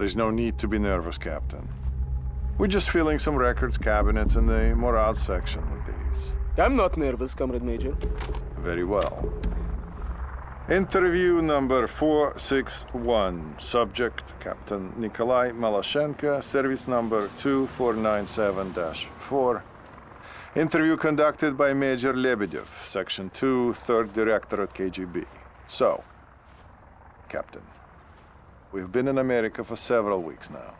There's no need to be nervous, Captain. We're just filling some records cabinets in the morale section with these. I'm not nervous, Comrade Major. Very well. Interview number 461. Subject, Captain Nikolai Malashenko, service number 2497-4. Interview conducted by Major Lebedev, Section 2, 3rd Directorate KGB. So, Captain, we've been in America for several weeks now.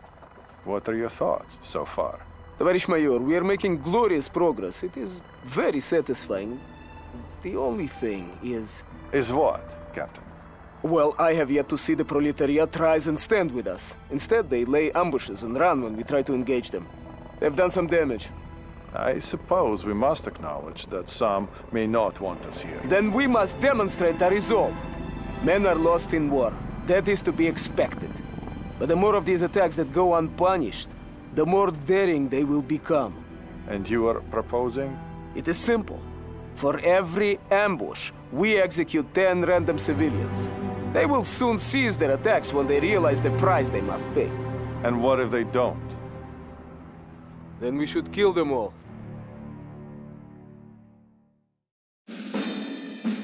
What are your thoughts so far? Товарищ майор, we are making glorious progress. It is very satisfying. The only thing is... Is what, Captain? Well, I have yet to see the proletariat rise and stand with us. Instead, they lay ambushes and run when we try to engage them. They've done some damage. I suppose we must acknowledge that some may not want us here. Then we must demonstrate our resolve. Men are lost in war. That is to be expected. But the more of these attacks that go unpunished, the more daring they will become. And you are proposing? It is simple. For every ambush, we execute 10 random civilians. They will soon cease their attacks when they realize the price they must pay. And what if they don't? Then we should kill them all.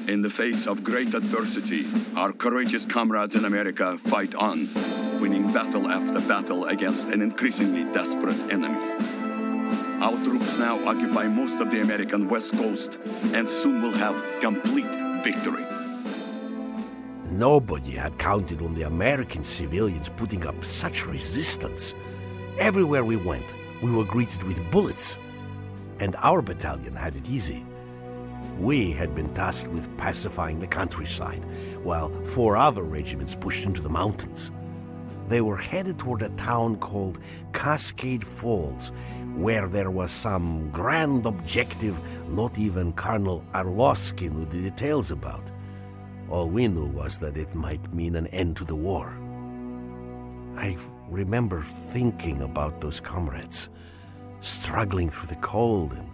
In the face of great adversity, our courageous comrades in America fight on, winning battle after battle against an increasingly desperate enemy. Our troops now occupy most of the American West Coast and soon will have complete victory. Nobody had counted on the American civilians putting up such resistance. Everywhere we went, we were greeted with bullets. And our battalion had it easy. We had been tasked with pacifying the countryside, while 4 other regiments pushed into the mountains. They were headed toward a town called Cascade Falls, where there was some grand objective not even Colonel Arlovsky knew the details about. All we knew was that it might mean an end to the war. I remember thinking about those comrades, struggling through the cold and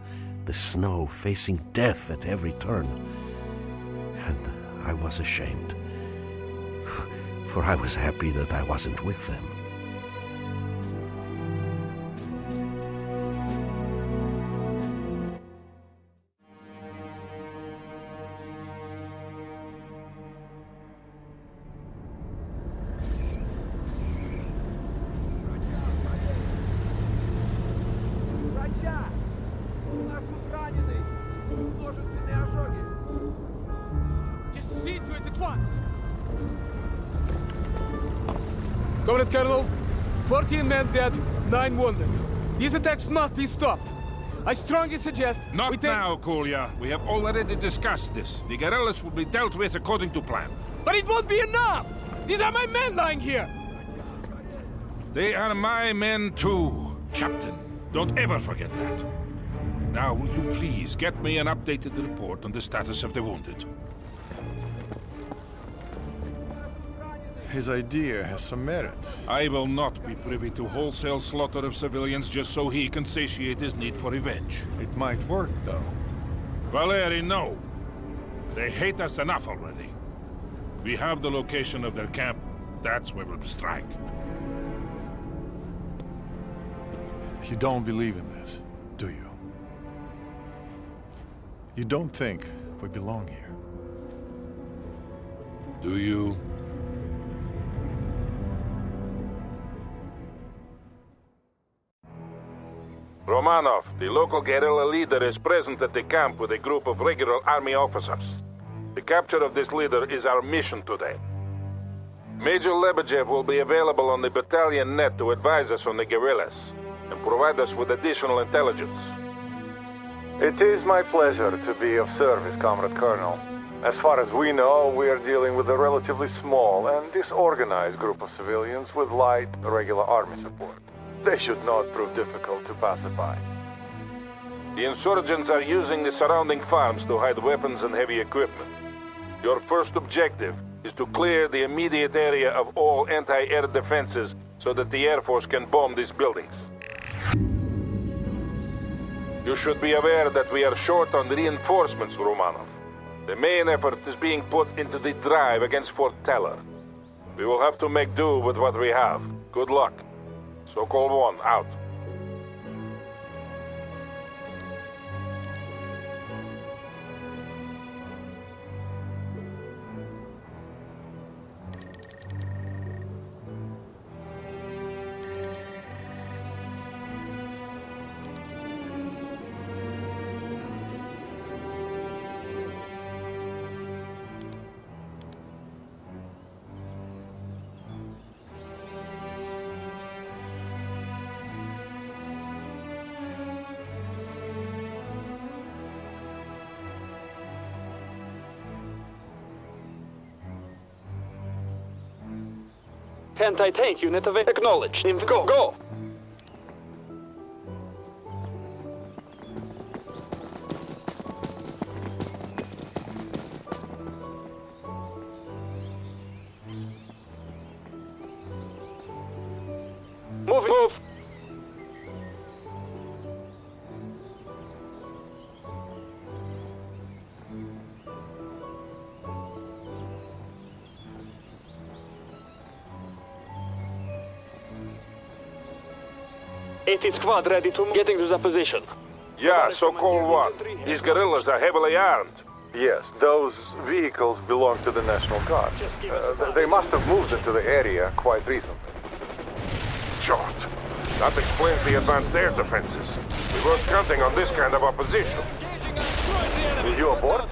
the snow, facing death at every turn. And I was ashamed, for I was happy that I wasn't with them. Comrade Colonel, 14 men dead, 9 wounded. These attacks must be stopped. I strongly suggest Not now, Kolya. We have already discussed this. The guerrillas will be dealt with according to plan. But it won't be enough! These are my men lying here! They are my men too, Captain. Don't ever forget that. Now, will you please get me an updated report on the status of the wounded? His idea has some merit. I will not be privy to wholesale slaughter of civilians just so he can satiate his need for revenge. It might work, though. Valeri, no. They hate us enough already. We have the location of their camp. That's where we'll strike. You don't believe in this, do you? You don't think we belong here? Do you? Romanov, the local guerrilla leader, is present at the camp with a group of regular army officers. The capture of this leader is our mission today. Major Lebedev will be available on the battalion net to advise us on the guerrillas and provide us with additional intelligence. It is my pleasure to be of service, Comrade Colonel. As far as we know, we are dealing with a relatively small and disorganized group of civilians with light, regular army support. They should not prove difficult to pacify. The insurgents are using the surrounding farms to hide weapons and heavy equipment. Your first objective is to clear the immediate area of all anti-air defenses so that the Air Force can bomb these buildings. You should be aware that we are short on reinforcements, Romanov. The main effort is being put into the drive against Fort Teller. We will have to make do with what we have. Good luck. So-called 1, out. Anti-tank unit acknowledged. Go, go! Move! Squad ready to move. Getting to the position. Yeah, so-called 1. These guerrillas are heavily armed. Yes, those vehicles belong to the National Guard. They must have moved into the area quite recently. Short. That explains the advanced air defenses. We weren't counting on this kind of opposition. You aboard?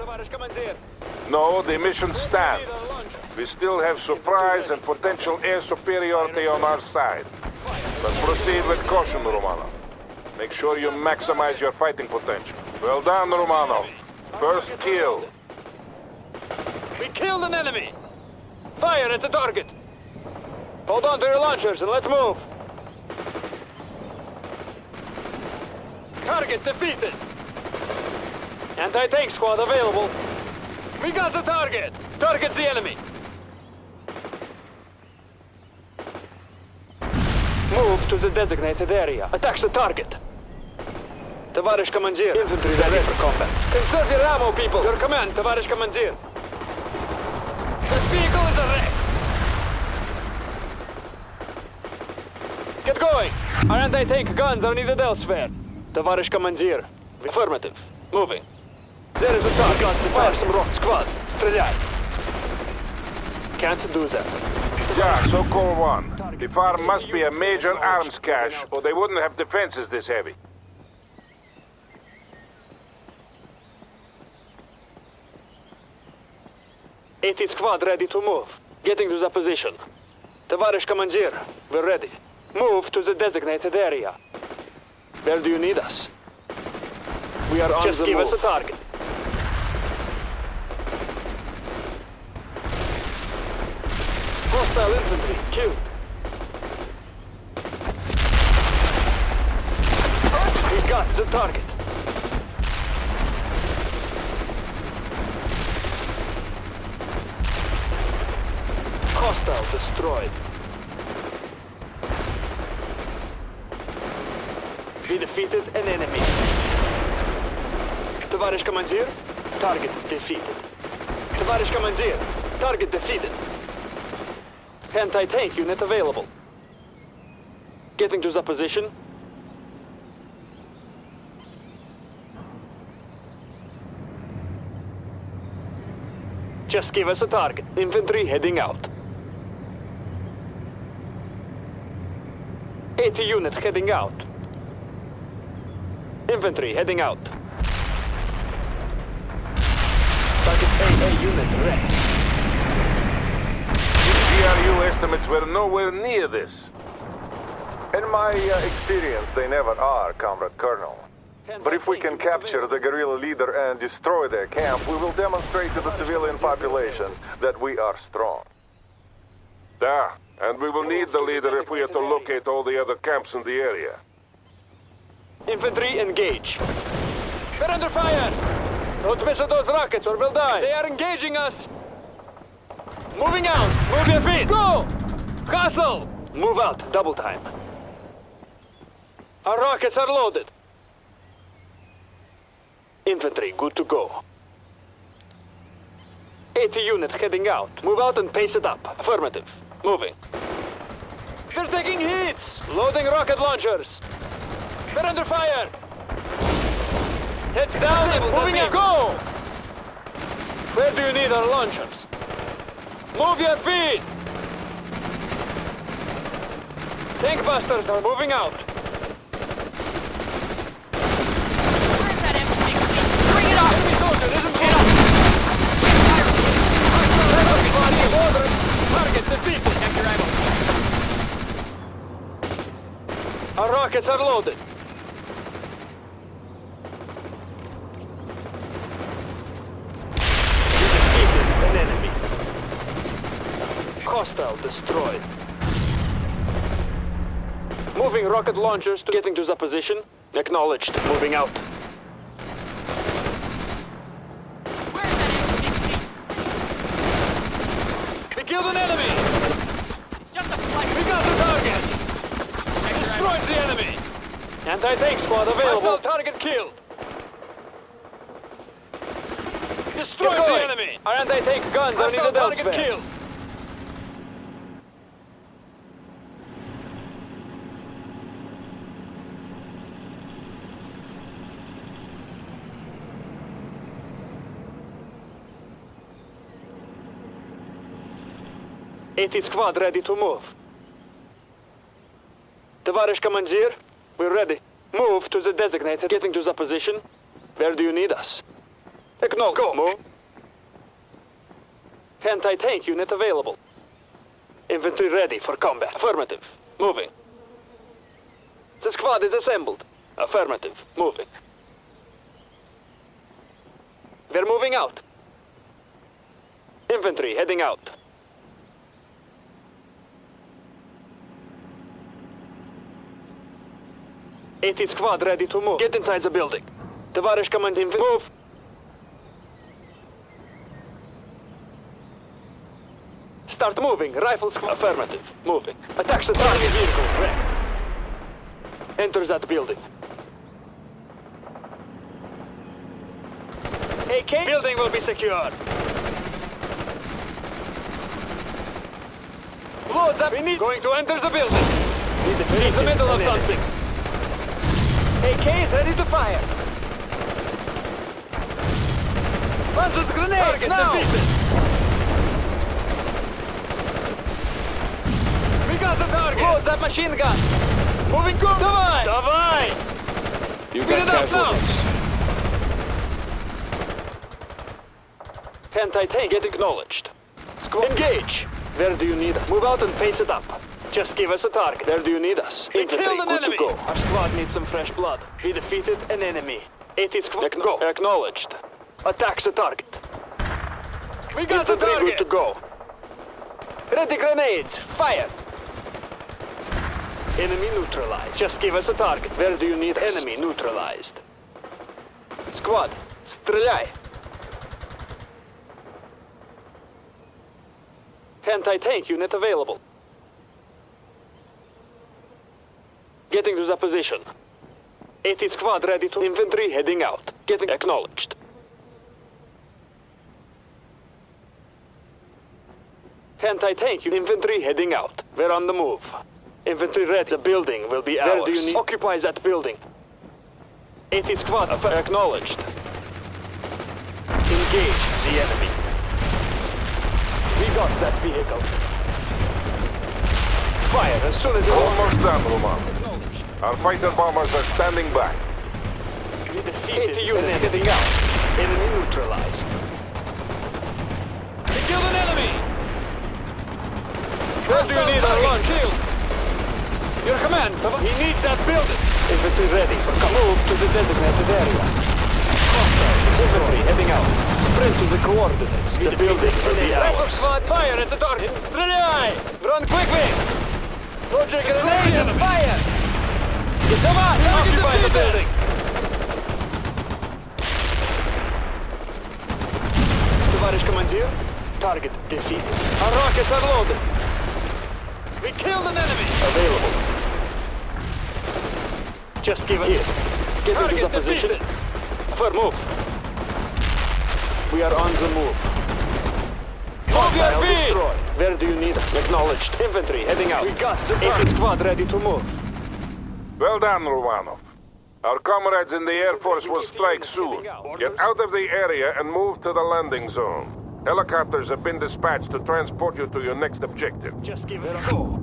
No, the mission stands. We still have surprise and potential air superiority on our side. But proceed with caution, Romanov. Make sure you maximize your fighting potential. Well done, Romanov. First kill. We killed an enemy! Fire at the target! Hold on to your launchers and let's move! Target defeated! Anti-tank squad available. We got the target! Target's the enemy! Move to the designated area. Attack the target. Товарищ командир. Infantry ready for combat. Conserve your ammo, people. Your command, Товарищ командир. This vehicle is a wreck. Get going. Our anti-tank guns are needed elsewhere. Товарищ командир. Affirmative. Moving. There is a target. Fire some rock squad. Стреляй. Can't do that. Yeah, so-called 1. The farm must be a major arms cache, or they wouldn't have defenses this heavy. Squad ready to move. Getting to the position. Товарищ командир, we're ready. Move to the designated area. Where do you need us? We are on the move. Just give us a target. Hostile infantry, killed. We got the target. Hostile destroyed. We defeated an enemy. Товарищ командир, target defeated. Товарищ командир, target defeated. Anti-tank unit available. Getting to the position. Just give us a target. Infantry heading out. 80 units heading out. Infantry heading out. Target AA unit ready. GRU estimates were nowhere near this. In my experience, they never are, Comrade Colonel. But if we can capture the guerrilla leader and destroy their camp, we will demonstrate to the civilian population that we are strong. Yeah, and we will need the leader if we are to locate all the other camps in the area. Infantry engage. We're under fire! Don't miss those rockets or we'll die. They are engaging us. Moving out. Move your feet. Go! Castle! Move out. Double time. Our rockets are loaded. Infantry, good to go. 80 units heading out. Move out and pace it up. Affirmative. Moving. They're taking hits! Loading rocket launchers! They're under fire! Heads down and moving in! Go! Where do you need our launchers? Move your feet! Tank busters are moving out! Where's that M60? Bring it up! Enemy soldier isn't here! Target defeated! Check your ammo. Our rockets are loaded! You defeated an enemy. Hostile destroyed. Moving rocket launchers to getting to the position. Acknowledged. Moving out. Where's that M60? We killed an enemy! It's just a flight. We got the target! Check your ammo. Destroyed the enemy! Anti-tank squad available. Hostile target killed. Destroyed the enemy! Our anti-tank guns are needed elsewhere. Target killed. '80th squad ready to move. Товарищ командир, we're ready. Move to the designated. Getting to the position. Where do you need us? Acknowledge. Go. Move. Anti-tank unit available. Infantry ready for combat. Affirmative. Moving. The squad is assembled. Affirmative. Moving. They're moving out. Infantry heading out. '80th squad ready to move. Get inside the building. Товарищ командир, move. Start moving. Rifle squad. Affirmative. Moving. Attacks the target vehicle. Wrecked. Enter that building. AK. Building will be secured. Load that. We need. Going to enter the building. We're in the middle of something. AK is ready to fire. Launches grenade. Target now. Defeated. We got the target. Load that machine gun. Moving quick. Давай. Давай. You got casualties. Anti-tank get acknowledged. Squad. Engage. Where do you need us? Move out and pace it up. Just give us a target. Where do you need us? We killed an enemy. Good to go. Our squad needs some fresh blood. We defeated an enemy. 80th squad. Go. Acknowledged. Attack the target. We got the target. Good to go. Ready grenades. Fire. Enemy neutralized. Just give us a target. Where do you need us? Enemy neutralized. Squad. Стреляй. Anti-tank unit available. Getting to the position. 80th squad ready to infantry heading out. Getting acknowledged. Anti-tank infantry heading out. We're on the move. Infantry ready. The building will be ours. Where do you need? Occupy that building. 80th squad acknowledged. Engage the enemy. We got that vehicle. Fire as soon as it's Almost done, Roman. Our fighter bombers are standing back. We defeated units getting out. Enemy neutralized. We killed an enemy! Where do you need our launch? Killed! Your command, he needs that building. Infantry ready for move to the designated area. Infantry heading out. Sprint to the coordinates. The building will be ours. Rifle squad, fire at the target. Стреляй! Run quickly! Load your grenade and fire! Come on! Occupy the building! Товарищ командир, target defeated. Our rockets are loaded. We killed an enemy! Available. Just give it here. Get into the position. For move. We are on the move. Move your feet! Where do you need us? Acknowledged. Infantry heading out. We got the target squad ready to move. Well done, Romanov. Our comrades in the Air Force will strike soon. Get out of the area and move to the landing zone. Helicopters have been dispatched to transport you to your next objective. Just give it a go.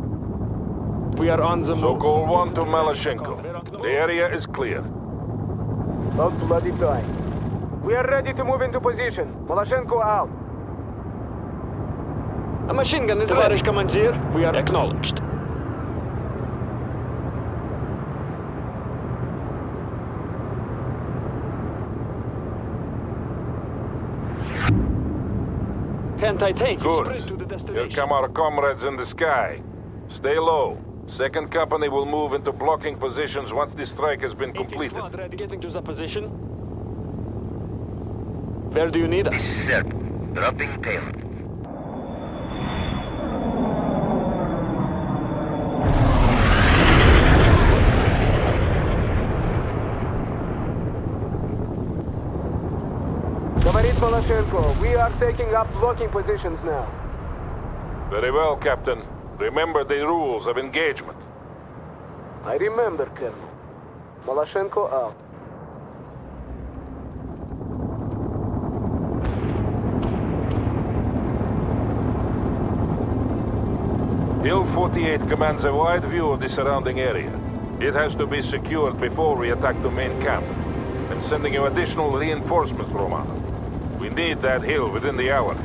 We are on the move. Sokol 1 to Maloshenko. The area is clear. About bloody time. We are ready to move into position. Maloshenko out. A machine gun is ready, Commander. We are acknowledged. Anti-tank. Good. Here come our comrades in the sky. Stay low. Second company will move into blocking positions once the strike has been completed. Ready getting to the position. Where do you need us? This is Serb. Dropping payload. Говорит Maloshenko, we are taking up blocking positions now. Very well, Captain. Remember the rules of engagement. I remember, Colonel. Maloshenko out. Hill 48 commands a wide view of the surrounding area. It has to be secured before we attack the main camp. I'm sending you additional reinforcements, Romanov. We need that hill within the hour.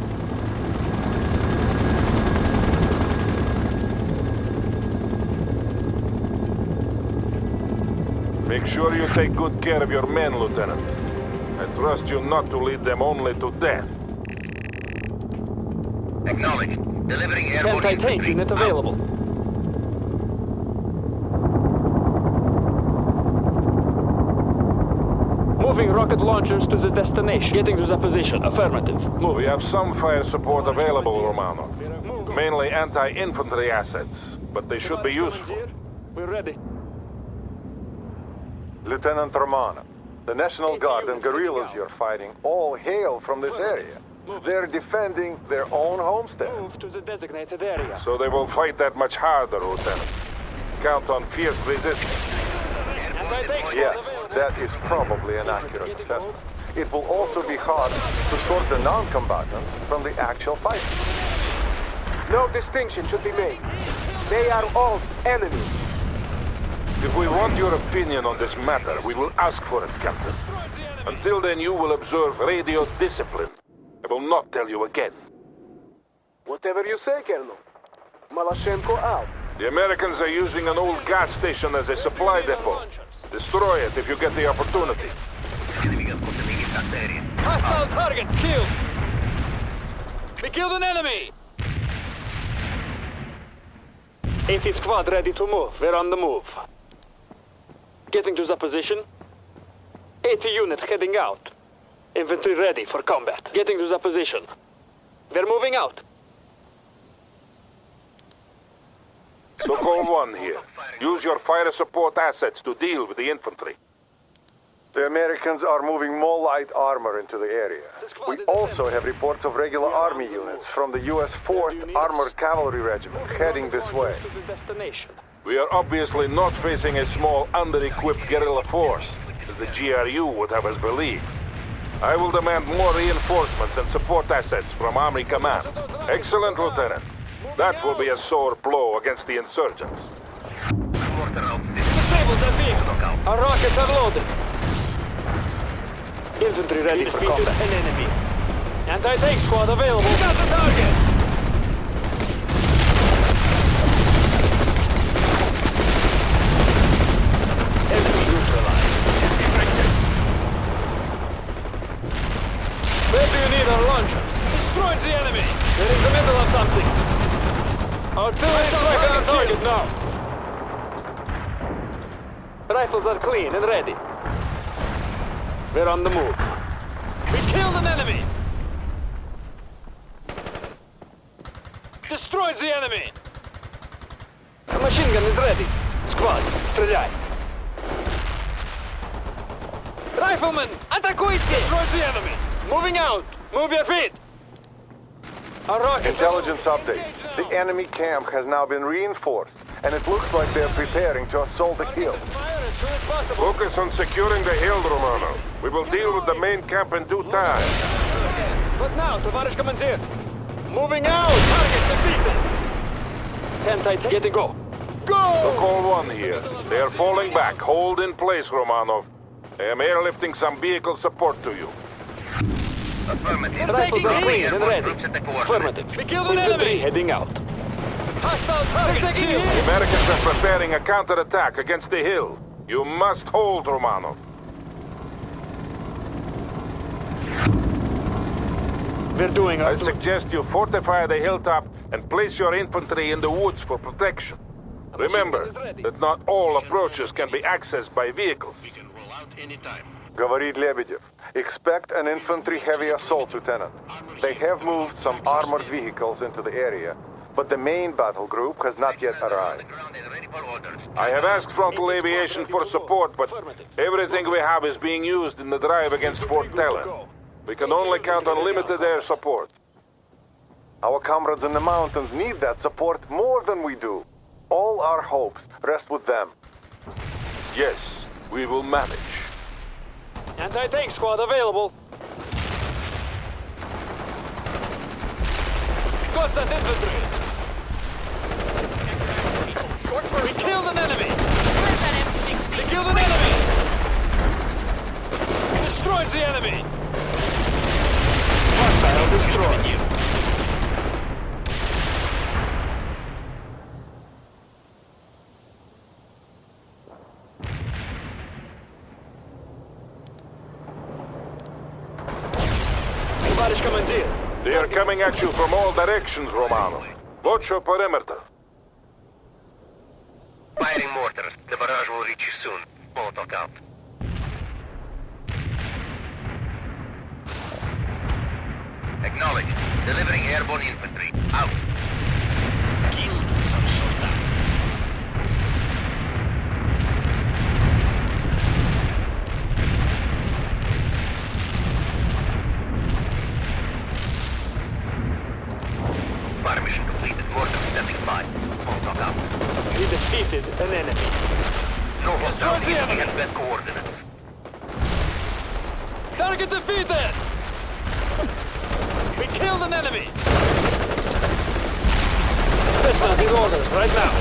Make sure you take good care of your men, Lieutenant. I trust you not to lead them only to death. Acknowledged. Delivering airborne Anti-tank infantry. unit available. Moving rocket launchers to the destination. Getting to the position. Affirmative. Move. We have some fire support available, Romanov. Mainly anti-infantry assets, but they should be useful. We're ready. Lieutenant Romanov, the National Guard and guerrillas you're fighting all hail from this area. They're defending their own homestead. Move to the designated area. So they will fight that much harder, Lieutenant. Count on fierce resistance. Yes, that is probably an accurate assessment. It will also be hard to sort the non-combatants from the actual fighters. No distinction should be made. They are all enemies. If we want your opinion on this matter, we will ask for it, Captain. Until then, you will observe radio discipline. I will not tell you again. Whatever you say, Colonel. Maloshenko out. The Americans are using an old gas station as a supply depot. Destroy it if you get the opportunity. Hostile target killed. We killed an enemy. 80th squad ready to move. We're on the move. Getting to the position. 80 unit heading out. Infantry ready for combat. Getting to the position. We're moving out. Sokol 1 here. Use your fire support assets to deal with the infantry. The Americans are moving more light armor into the area. We also have reports of regular army units from the U.S. 4th Armored Cavalry Regiment heading this way. We are obviously not facing a small, under-equipped guerrilla force, as the GRU would have us believe. I will demand more reinforcements and support assets from Army Command. Excellent, Lieutenant. That will be a sore blow against the insurgents. Disable that vehicle. Our rockets have loaded. Infantry ready for combat. An enemy. Anti-tank squad available. We got the target. Enemy neutralized. Where do you need our launchers? Destroyed the enemy. We're in the middle of something. Artillery strike on our target now. Rifles are clean and ready. We're on the move. We killed an enemy! Destroyed the enemy! A machine gun is ready. Squad, стреляй! Riflemen, атакуйте! Destroyed the enemy! Moving out! Move your feet! Our rockets... Intelligence update. The enemy camp has now been reinforced, and it looks like they're preparing to assault the hill. Fire as soon as possible. Focus on securing the hill, Romano. We will deal with the main camp in due time. What now, Tavarish Commander? Moving out! Target defeated! Can't get it go. Go! Sokol 1 here. They are falling back. Hold in place, Romanov. I am airlifting some vehicle support to you. Affirmative. Rifles are clean and Airborne ready. troops at the coordinates. Affirmative. We killed an enemy! Heading out. Hostile target killed! The Americans are preparing a counterattack against the hill. You must hold, Romanov. We're doing our... I suggest you fortify the hilltop and place your infantry in the woods for protection. Remember that not all approaches can be accessed by vehicles. We can roll out anytime. Говорит Lebedev. Expect an infantry heavy assault, Lieutenant. They have moved some armored vehicles into the area, but the main battle group has not yet arrived. I have asked frontal aviation for support, but everything we have is being used in the drive against Fort Talon. We can only count on limited air support. Our comrades in the mountains need that support more than we do. All our hopes rest with them. Yes, we will manage. Anti-tank squad available. Constant infantry. We killed an enemy. Where's that M16? We killed an enemy. Destroyed the enemy. Hostile destroyed. Tavarish Commander. They are coming at you from all directions, Romano. Watch your perimeter. Firing mortars. The barrage will reach you soon. Molotov out. Acknowledge. Delivering airborne infantry. Out. Killed some soldiers. Fire mission completed. Mortar stepping by. Molotov out. We defeated an enemy. Norfolk Destroy down the the enemy. and best coordinates. Target defeated! We killed an enemy! Smestena in orders right now.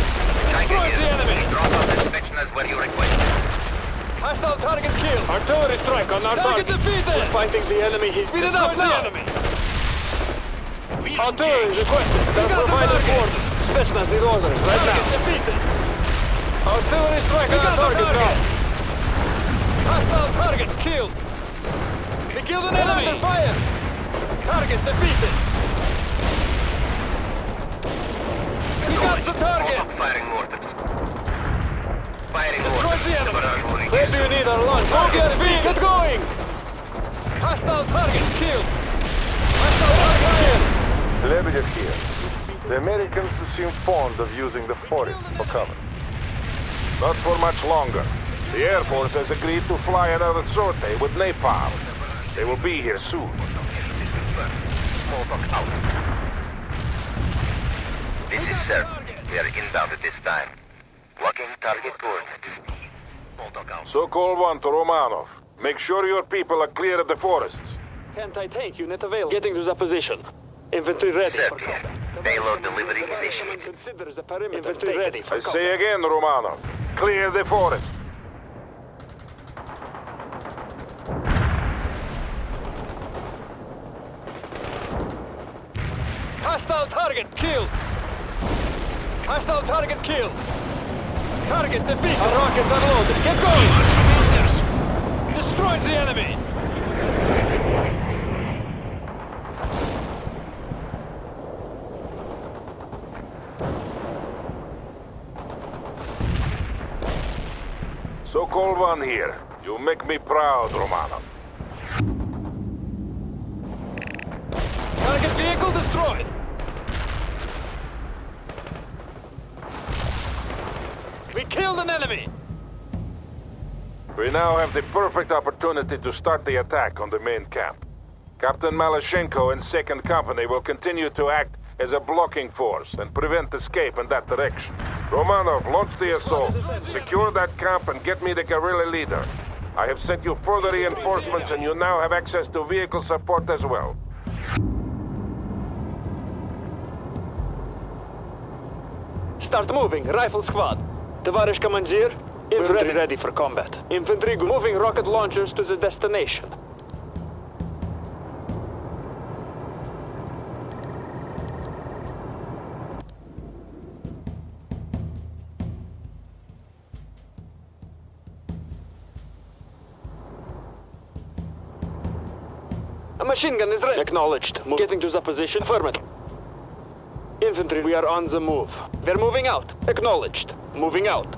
Destroy the enemy! Drop off inspectioners where you request. Hostile target killed! Artillery strike on our target! Defeated! We're fighting the enemy. He's beat it up now! The enemy. Artillery requested. They'll provide orders. Smestena in orders right now. Defeated! Artillery strike on our target now. Hostile target killed! We killed an enemy! Under fire! Target defeated! We got the target! Firing mortars. Firing Destroy mortars. the enemy! barrage will reach Maybe you you need our launch. Target feet! Get going! Hostile target killed! Hostile target killed! Lebedev here. The Americans seem fond of using the forest for cover. Not for much longer. The Air Force has agreed to fly another sortie with napalm. They will be here soon. Molotov out. This is Sir. We are inbound at this time. Blocking target coordinates. Molotov out. Sokol 1 to Romanov. Make sure your people are clear of the forests. Anti-tank unit available. Getting to the position. Infantry ready Sir, for combat. payload delivery initiated. Consider the perimeter. Infantry ready for I say again, Romanov. Clear the forest. Hostile target killed! Hostile target killed! Target defeated! Our rockets unloaded! Get going! Destroyed the enemy! Sokol 1 here. You make me proud, Romanov. Target vehicle destroyed! We killed an enemy! We now have the perfect opportunity to start the attack on the main camp. Captain Malashenko and 2nd Company will continue to act as a blocking force and prevent escape in that direction. Romanov, launch the assault. Secure that camp and get me the guerrilla leader. I have sent you further reinforcements and you now have access to vehicle support as well. Start moving, rifle squad. Товарищ командир, infantry ready for combat. Infantry moving rocket launchers to the destination. A machine gun is ready. Acknowledged. Getting to the position. Affirmative. Infantry, we are on the move. We're moving out. Acknowledged. Moving out.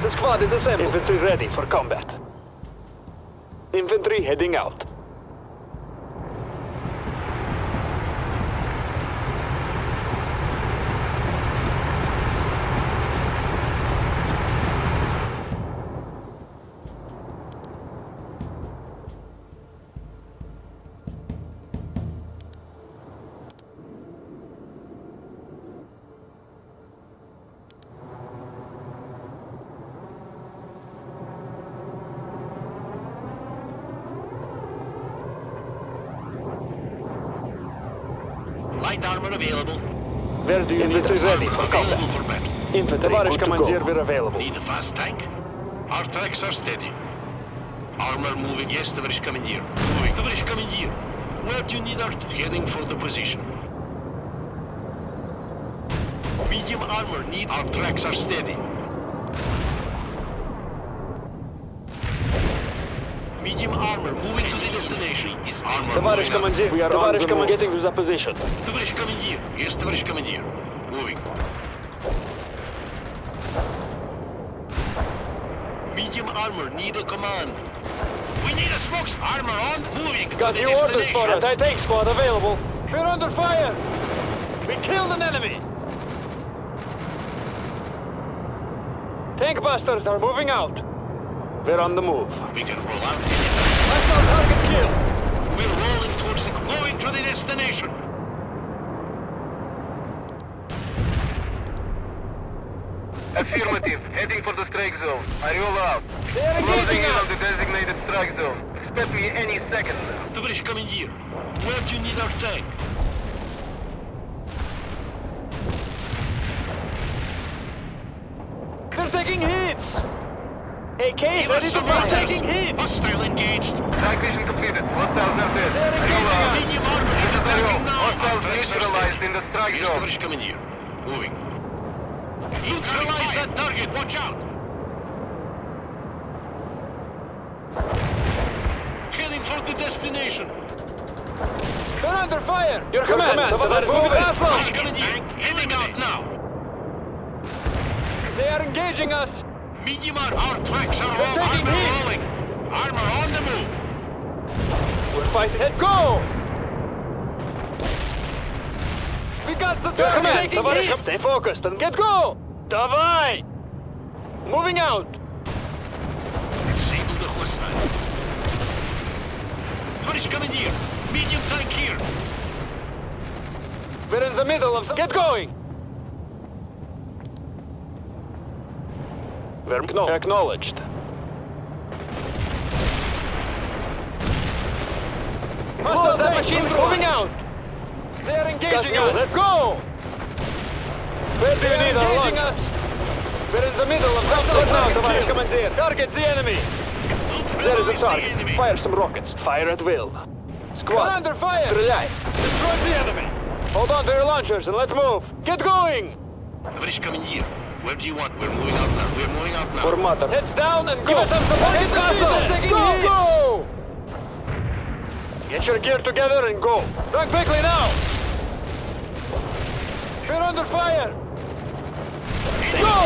The squad is assembled. Infantry ready for combat. Infantry heading out. Light armor available. Where do you need us? Ready for combat. Available for battle. Infantry, Tоварищ командир, we're available. Need a fast tank? Our tracks are steady. Armor moving, yes, товарищ командир. Moving, товарищ командир. Where do you need our... Heading for the position. Medium armor need... Our tracks are steady. Medium armor moving to the destination. Is armor Товарищ командир, we are on the move. Getting to the position. Товарищ командир, yes, товарищ командир. Moving. Medium armor need a command. We need a smokes. Armor on, moving. Got new orders for us. Anti-tank squad available. We're under fire. We killed an enemy. Tank busters are moving out. We're on the move. We can roll out. Hostile target killed. We're rolling towards it, going to the destination. Affirmative. Heading for the strike zone. I roll out. They're Closing engaging in on us. the designated strike zone. Expect me any second now. Товарищ командир, where do you need our tank? They're taking hits. AK Give ready us to some fire. fire. Taking hits. Hostile engaged. Track vision completed. Hostiles are dead. They're I roll engaging out. us. Medium armor This is is Ariel. attacking now. Hostiles Our tracks are neutralized steady. in the strike Yes, zone. товарищ командир. Moving. Neutralize that target. Watch out. Heading for the destination. They're under fire. Your command. Tоварищ Товарищ командир. командир, heading out now. They are engaging us. Medium armor. Our tracks are We're all taking armor hit. rolling. Armor on the move. We're fighting. Head go. We got the command. Tоварищ, stay focused and get go. Давай. Moving out. Disable the hostile. Товарищ командир, medium tank here. We're in the middle of... Get going. We're acknowledged. Hostile that machine moving out. They're engaging us. Let's go. Where do you need us? We're in the middle of something now, товарищ командир. Target the enemy. There is a target. Fire some rockets. Fire at will. Squad. Under fire. Стреляй. Destroy the enemy. Hold on to your launchers and let's move. Get going. Товарищ командир, where do you want? We're moving out now. We're moving out now. Formator. Heads down and go. Give us some support. Go. Get your gear together and go. Run quickly now. We're under fire. Go.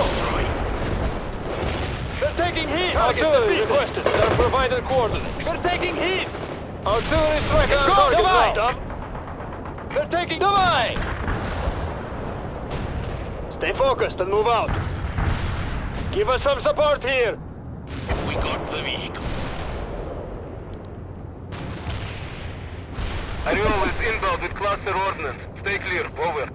They're taking heat. Artillery requested. They're provided coordinates. They're taking heat. Artillery strike on target now. They're taking... Давай! Stay focused and move out. Give us some support here. We got the vehicle. Орел is inbound with cluster ordnance. Stay clear. Over.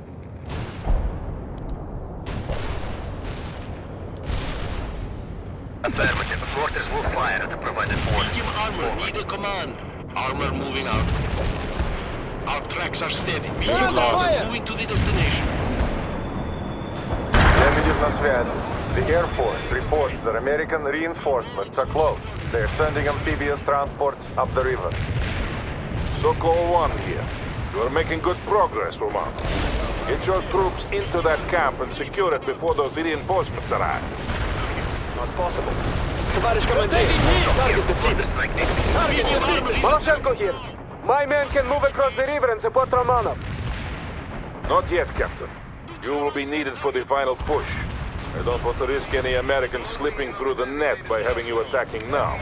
Affirmative. Mortars will fire at the provided order. Medium armor, need a command. Armor moving out. Our tracks are steady. Medium armor moving to the destination. Lebedev на связи. The Air Force reports that American reinforcements are close. They're sending amphibious transports up the river. Sokol 1 here. You are making good progress, Roman. Get your troops into that camp and secure it before those reinforcements arrive. Not possible. Товарищ командир, target defeated. Target defeated. Maloshenko here. My men can move across the river and support Romanov. Not yet, Captain. You will be needed for the final push. I don't want to risk any Americans slipping through the net by having you attacking now.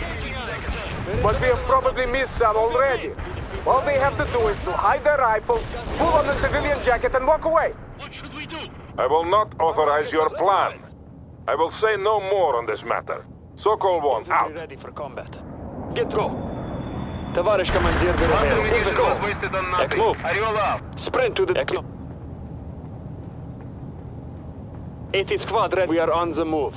But we have probably missed some already. All they have to do is to hide their rifles, pull on the civilian jacket and walk away. What should we do? I will not authorize your plan. I will say no more on this matter. Sokol 1, out. Ready for combat. Get through. Товарищ командир, we're Ammunition was wasted on nothing. Орел out. Sprint to the deck. 80 squad ready. We are on the move.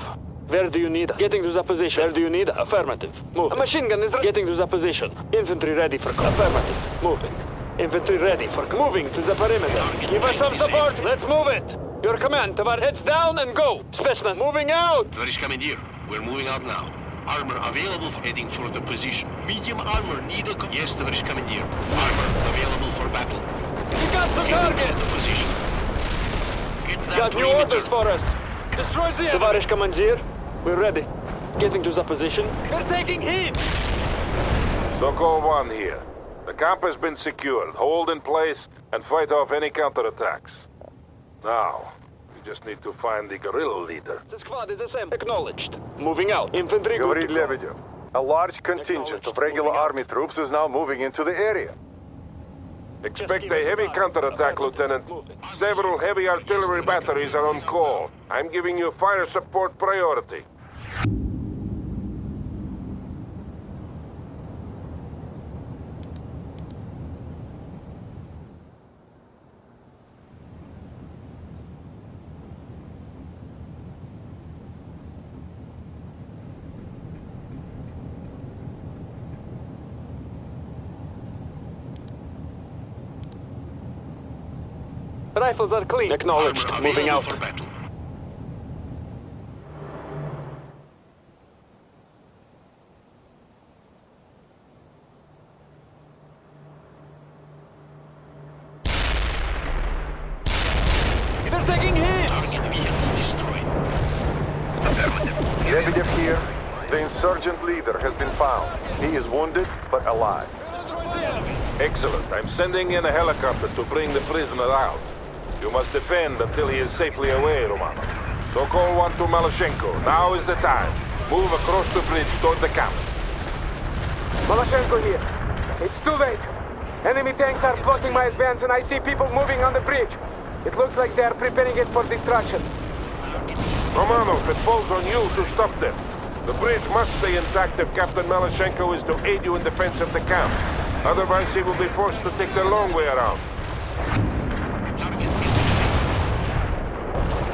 Where do you need us? Getting to the position. Where do you need us? Affirmative. Move. A machine gun is ready. Getting to the position. Infantry ready for affirmative. Moving. Infantry ready for moving to the perimeter. Give us some support. Let's move it. Your command, Tavar, heads down and go. Smestena, moving out. Tоварищ командир, we're moving out now. Armor available for heading for the position. Medium armor need a... Yes, товарищ командир. Armor available for battle. We got the target. The position. Get that Got new perimeter. orders for us. Destroy the enemy. Товарищ командир, we're ready. Getting to the position. We're taking heat. Sokol 1 here. The camp has been secured. Hold in place and fight off any counterattacks. Now, we just need to find the guerrilla leader. The squad is assembled. Acknowledged. Moving out. Infantry good Говорит to go. Lebedev. A large contingent of regular army troops is now moving into the area. Expect a heavy counterattack, Lieutenant. Several heavy artillery batteries are on call. I'm giving you fire support priority. Rifles are clean. Acknowledged. Armor Moving available out. for battle. They're taking hit. Target vehicle destroyed. Lebedev here. The insurgent leader has been found. He is wounded, but alive. Excellent. I'm sending in a helicopter to bring the prisoner out. You must defend until he is safely away, Romanov. Sokol 1 to Maloshenko. Now is the time. Move across the bridge toward the camp. Maloshenko here. It's too late. Enemy tanks are blocking my advance and I see people moving on the bridge. It looks like they are preparing it for destruction. Romanov, it falls on you to stop them. The bridge must stay intact if Captain Maloshenko is to aid you in defense of the camp. Otherwise, he will be forced to take the long way around.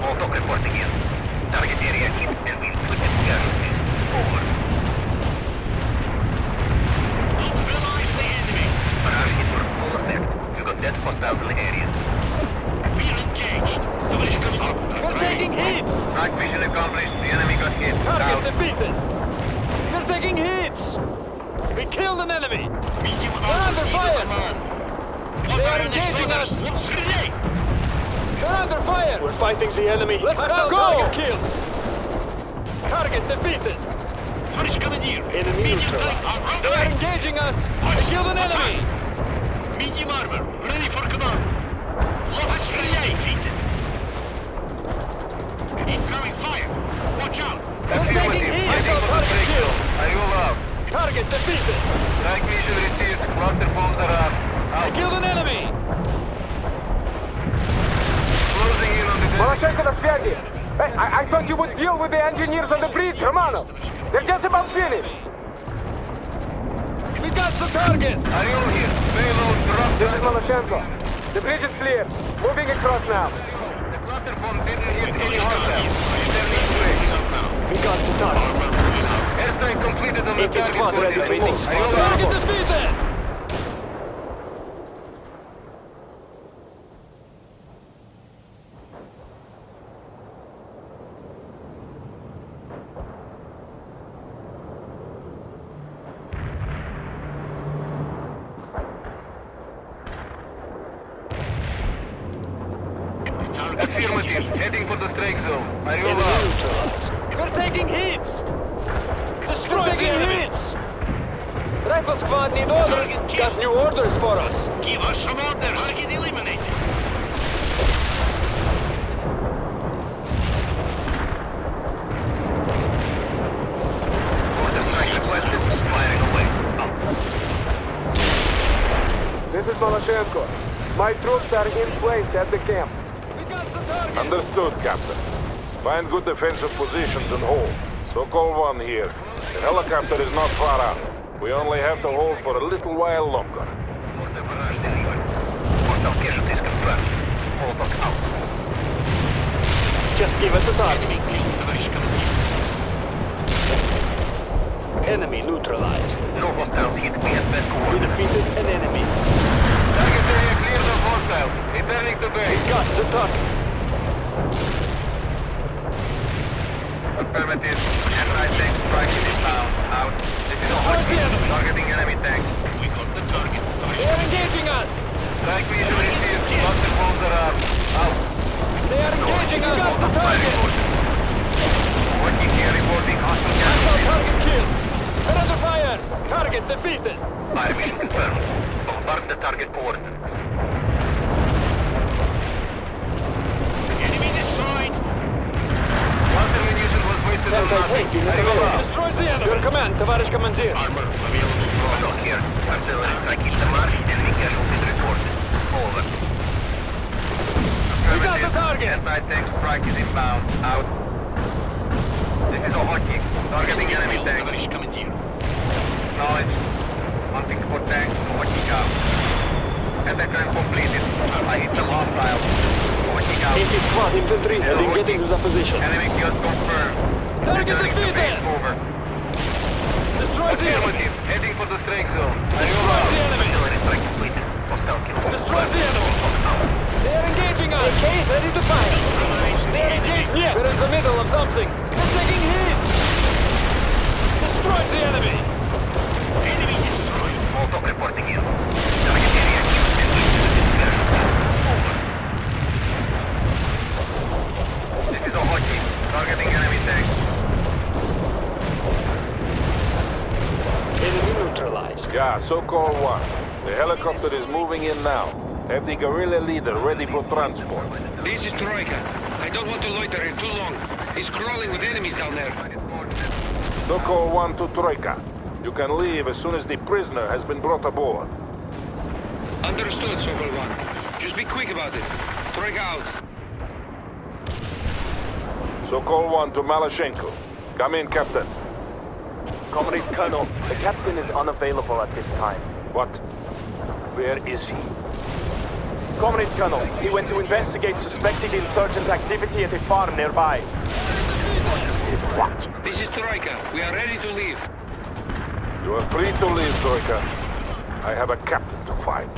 All talk reporting in. Target area hit and we inflicted casualties. Over. Neutralize the enemy. Barrage hit for full effect. You got dead hostiles in the area. We're engaged. Товарищ командир. We're taking hit. Night mission accomplished. The enemy got hit. Target Down. defeated. They're taking hits. We killed an enemy. Medium under armor need fire. a command. They What are are engaging us. Стреляй! They're under fire. We're fighting the enemy. Let's go. Target killed. Target defeated. Товарищ командир. Enemy Medium neutralized. tank. They are engaging us. We killed an enemy. Medium armor. Ready for command. Ловко стреляй, Фитин. Incoming fire. Watch out. They're taking hits. Target killed. Орел out. Target defeated. Night mission received. Cluster bombs are up. I killed an enemy. Closing in on the Maloshenko на связи. Hey, I thought you would deal with the engineers on the bridge, Romanov. They're just about finished. We got the target! Ariel here. Payload dropped. This is Maloshenko. The bridge is clear. Moving across now. The cluster bomb didn't hit any hostiles. We got the target. Airstrike completed on the Engine target squad ready. coordinates. Waiting squad. Target defeated! Affirmative. Heading for the strike zone. Ariel Enemy out. neutralized. We're taking hits! Destroy the enemy! Rifle squad need orders. Got new orders for us. Give us some order. Target eliminated. Order strike requested. Firing away. This is Maloshenko. My troops are in place at the camp. We got the target! Understood, Captain. Find good defensive positions and hold. So-called one here. The helicopter is not far out. We only have to hold for a little while longer. Order barrage delivered. Hostile casualties confirmed. Hold on out. Just give us the target. Enemy neutralized. No hostiles hit. We have best We coordinates. defeated an enemy. Target area cleared of hostiles. Returning to base. Got the target. Affirmative. Anti-tank strike is inbound. Out. This is a hot Target enemy. Targeting enemy tank. We got the target. They are engaging us. Strike visual received. Cluster bombs are out. Out. They are engaging us. Got the target. Working here reporting hostile Hostile casualties. target killed. They're under fire. Target defeated. Fire mission confirmed. Bombard the target coordinates. Enemy destroyed. Cluster munition was wasted on nothing. Arrival out. Destroys the enemy. Your command, товарищ командир. Armor available. Hostile here. Artillery strike hit the mark. Enemy casualties reported. Over. We got the target. Anti-tank strike is inbound. Out. This is a hotkey. Targeting enemy tank. Товарищ командир. Knowledge. Hunting for tanks. Hotkey out. Attack time completed. I hit some hostiles. Hotkey out. 80 squad infantry heading getting to the position. Enemy kills confirmed. Target Returning to defeated. base. Over. Destroy the enemy. Affirmative. Heading for the strike zone. Destroy the enemy. Artillery strike completed. Hostile kills. Destroy the enemy. They are engaging us. AK ready to fire. They are engaged. Yeah. We're in the middle of something. We're taking hits. Destroy the enemy. Enemy destroyed. Molotov reporting in. Target area keeps and into the dispersion. Over. This is a hotkey. Targeting enemy tank. Enemy neutralized. Yeah, so-called one. The helicopter is moving in now. Have the guerrilla leader ready for transport. This is Troika. I don't want to loiter here too long. He's crawling with enemies down there. So-called one to Troika. You can leave as soon as the prisoner has been brought aboard. Understood, Sokol 1. Just be quick about it. Troika out. So-called one to Maloshenko. Come in, Captain. Comrade Colonel, the captain is unavailable at this time. What? Where is he? Comrade Colonel, he went to investigate suspected insurgent activity at a farm nearby. What? This is Troika. We are ready to leave. You are free to leave, Troika. I have a captain to find.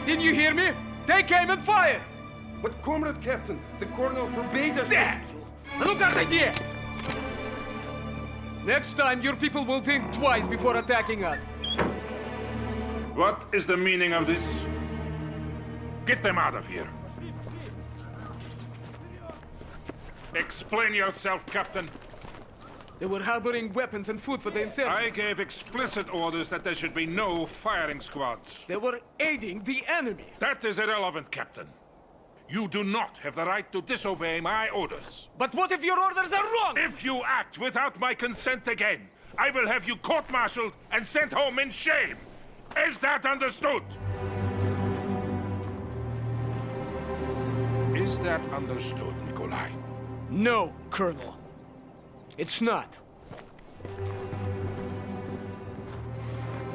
Didn't you hear me? They came and fired! But Comrade Captain, the Colonel forbade us... There! Look at idea! Next time, your people will think twice before attacking us. What is the meaning of this? Get them out of here. Explain yourself, Captain. They were harboring weapons and food for the insurgents. I gave explicit orders that there should be no firing squads. They were aiding the enemy. That is irrelevant, Captain. You do not have the right to disobey my orders. But what if your orders are wrong? If you act without my consent again, I will have you court-martialed and sent home in shame. Is that understood? Is that understood, Nikolai? No, Colonel. It's not.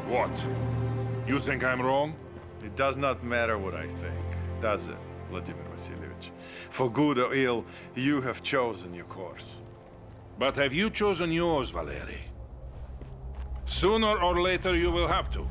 What? You think I'm wrong? It does not matter what I think, does it, Vladimir Vasilievich? For good or ill, you have chosen your course. But have you chosen yours, Valery? Sooner or later you will have to.